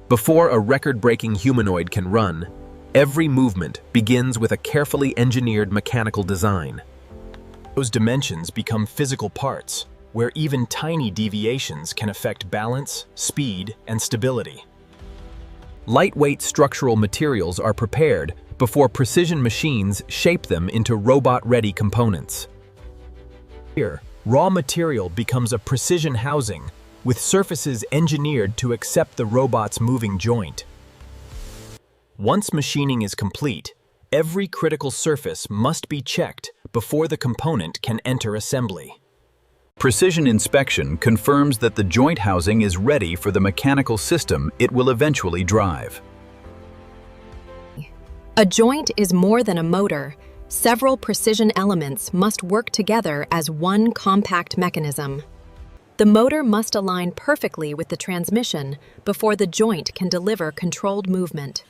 Before a record-breaking humanoid can run, every movement begins with a carefully engineered mechanical design. Those dimensions become physical parts, where even tiny deviations can affect balance, speed, and stability. Lightweight structural materials are prepared before precision machines shape them into robot-ready components. Here, raw material becomes a precision housing with surfaces engineered to accept the robot's moving joint. Once machining is complete, every critical surface must be checked before the component can enter assembly. Precision inspection confirms that the joint housing is ready for the mechanical system it will eventually drive. A joint is more than a motor. Several precision elements must work together as one compact mechanism. The motor must align perfectly with the transmission before the joint can deliver controlled movement.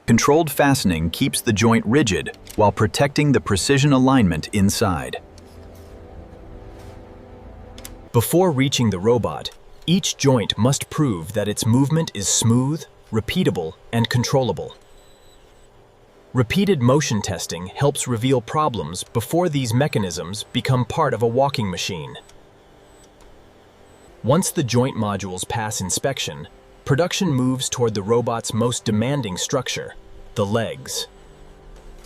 Controlled fastening keeps the joint rigid while protecting the precision alignment inside. Before reaching the robot, each joint must prove that its movement is smooth, repeatable, and controllable. Repeated motion testing helps reveal problems before these mechanisms become part of a walking machine. Once the joint modules pass inspection, production moves toward the robot's most demanding structure, the legs.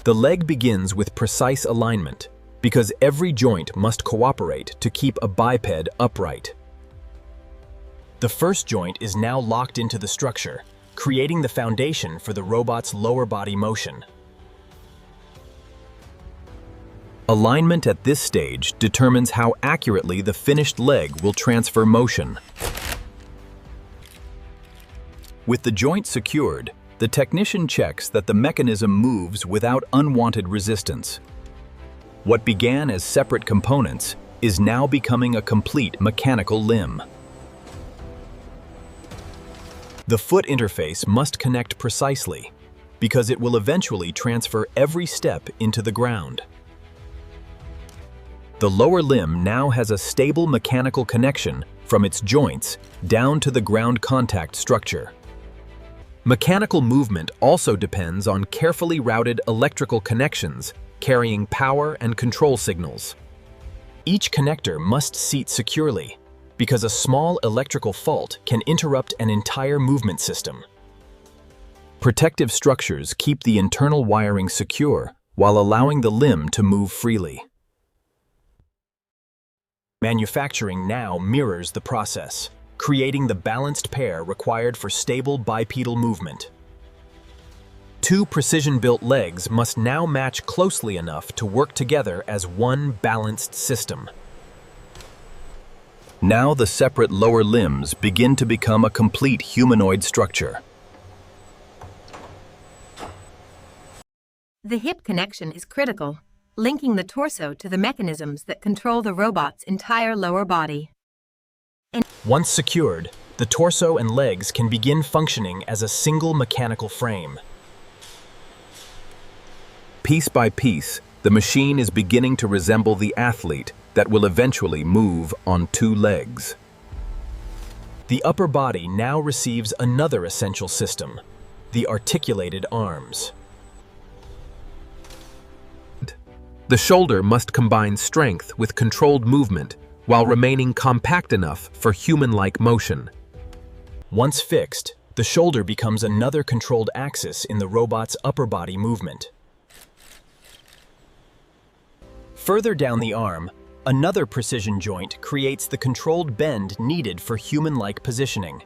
The leg begins with precise alignment, because every joint must cooperate to keep a biped upright. The first joint is now locked into the structure, creating the foundation for the robot's lower body motion. Alignment at this stage determines how accurately the finished leg will transfer motion. With the joint secured, the technician checks that the mechanism moves without unwanted resistance. What began as separate components is now becoming a complete mechanical limb. The foot interface must connect precisely, because it will eventually transfer every step into the ground. The lower limb now has a stable mechanical connection from its joints down to the ground contact structure. Mechanical movement also depends on carefully routed electrical connections carrying power and control signals. Each connector must seat securely, because a small electrical fault can interrupt an entire movement system. Protective structures keep the internal wiring secure while allowing the limb to move freely. Manufacturing now mirrors the process, creating the balanced pair required for stable bipedal movement. Two precision-built legs must now match closely enough to work together as one balanced system. Now the separate lower limbs begin to become a complete humanoid structure. The hip connection is critical, linking the torso to the mechanisms that control the robot's entire lower body. Once secured, the torso and legs can begin functioning as a single mechanical frame. Piece by piece, the machine is beginning to resemble the athlete that will eventually move on two legs. The upper body now receives another essential system, the articulated arms. The shoulder must combine strength with controlled movement while remaining compact enough for human-like motion. Once fixed, the shoulder becomes another controlled axis in the robot's upper body movement. Further down the arm, another precision joint creates the controlled bend needed for human-like positioning.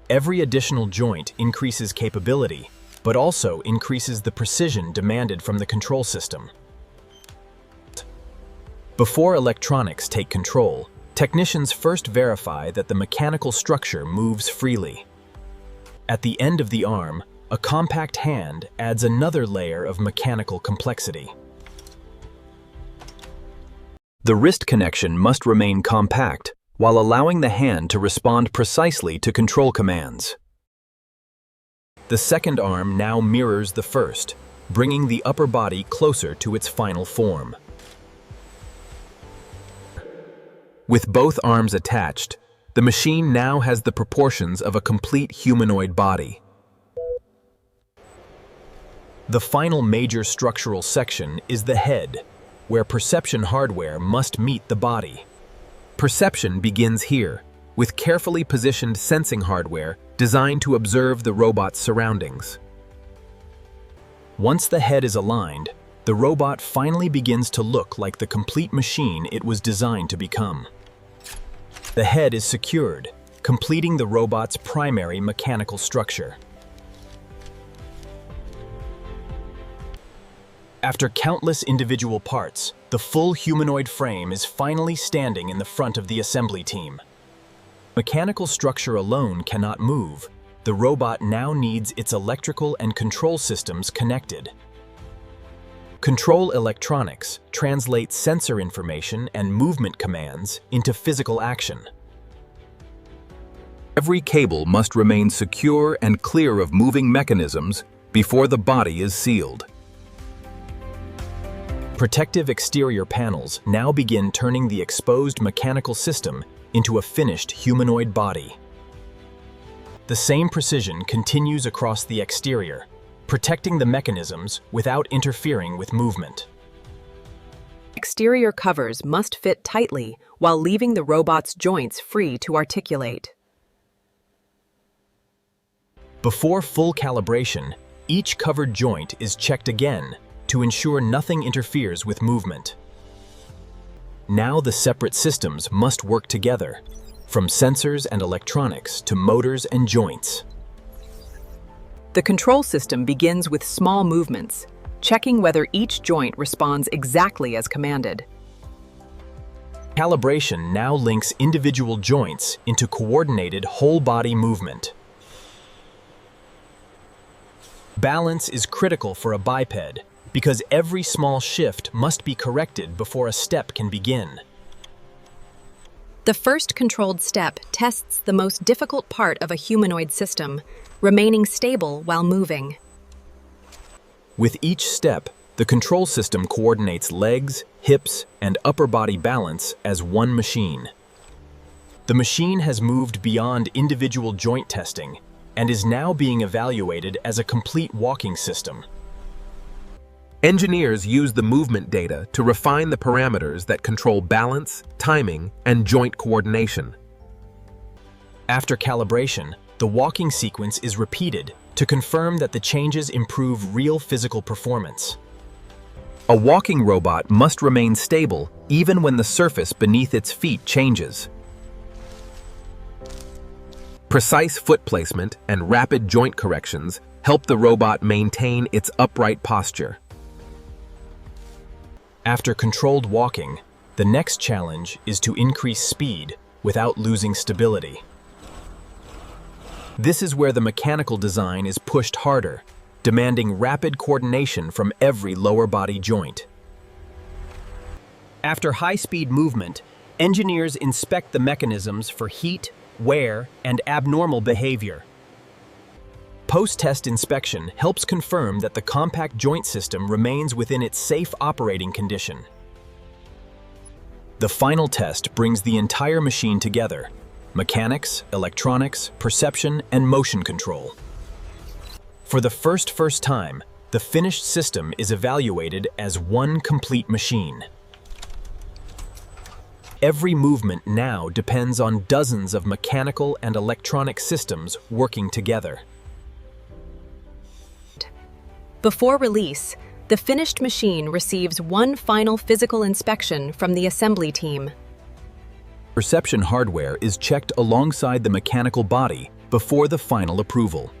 Every additional joint increases capability, but also increases the precision demanded from the control system. Before electronics take control, technicians first verify that the mechanical structure moves freely. At the end of the arm, a compact hand adds another layer of mechanical complexity. The wrist connection must remain compact, while allowing the hand to respond precisely to control commands. The second arm now mirrors the first, bringing the upper body closer to its final form. With both arms attached, The machine now has the proportions of a complete humanoid body. The final major structural section is the head, where perception hardware must meet the body. Perception begins here, with carefully positioned sensing hardware designed to observe the robot's surroundings. Once the head is aligned, the robot finally begins to look like the complete machine it was designed to become. The head is secured, completing the robot's primary mechanical structure. After countless individual parts, the full humanoid frame is finally standing in the front of the assembly team. Mechanical structure alone cannot move. The robot now needs its electrical and control systems connected. Control electronics translates sensor information and movement commands into physical action. Every cable must remain secure and clear of moving mechanisms before the body is sealed. Protective exterior panels now begin turning the exposed mechanical system into a finished humanoid body. The same precision continues across the exterior, protecting the mechanisms without interfering with movement. Exterior covers must fit tightly while leaving the robot's joints free to articulate. Before full calibration, each covered joint is checked again to ensure nothing interferes with movement. Now the separate systems must work together, from sensors and electronics to motors and joints. The control system begins with small movements, checking whether each joint responds exactly as commanded. Calibration now links individual joints into coordinated whole-body movement. Balance is critical for a biped, because every small shift must be corrected before a step can begin. The first controlled step tests the most difficult part of a humanoid system, remaining stable while moving. With each step, the control system coordinates legs, hips, and upper body balance as one machine. The machine has moved beyond individual joint testing and is now being evaluated as a complete walking system. Engineers use the movement data to refine the parameters that control balance, timing, and joint coordination. After calibration, the walking sequence is repeated to confirm that the changes improve real physical performance. A walking robot must remain stable even when the surface beneath its feet changes. Precise foot placement and rapid joint corrections help the robot maintain its upright posture. After controlled walking, the next challenge is to increase speed without losing stability. This is where the mechanical design is pushed harder, demanding rapid coordination from every lower body joint. After high-speed movement, engineers inspect the mechanisms for heat, wear, and abnormal behavior. Post-test inspection helps confirm that the compact joint system remains within its safe operating condition. The final test brings the entire machine together: mechanics, electronics, perception, and motion control. For the first time, the finished system is evaluated as one complete machine. Every movement now depends on dozens of mechanical and electronic systems working together. Before release, the finished machine receives one final physical inspection from the assembly team. Perception hardware is checked alongside the mechanical body before the final approval.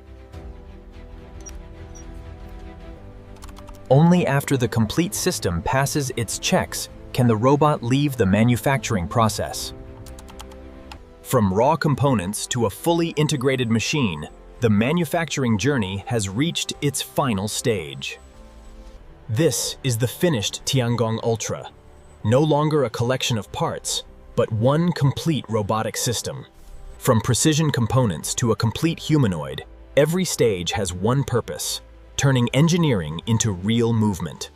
Only after the complete system passes its checks can the robot leave the manufacturing process. From raw components to a fully integrated machine, the manufacturing journey has reached its final stage. This is the finished Tiangong Ultra, no longer a collection of parts, but one complete robotic system. From precision components to a complete humanoid, every stage has one purpose: turning engineering into real movement.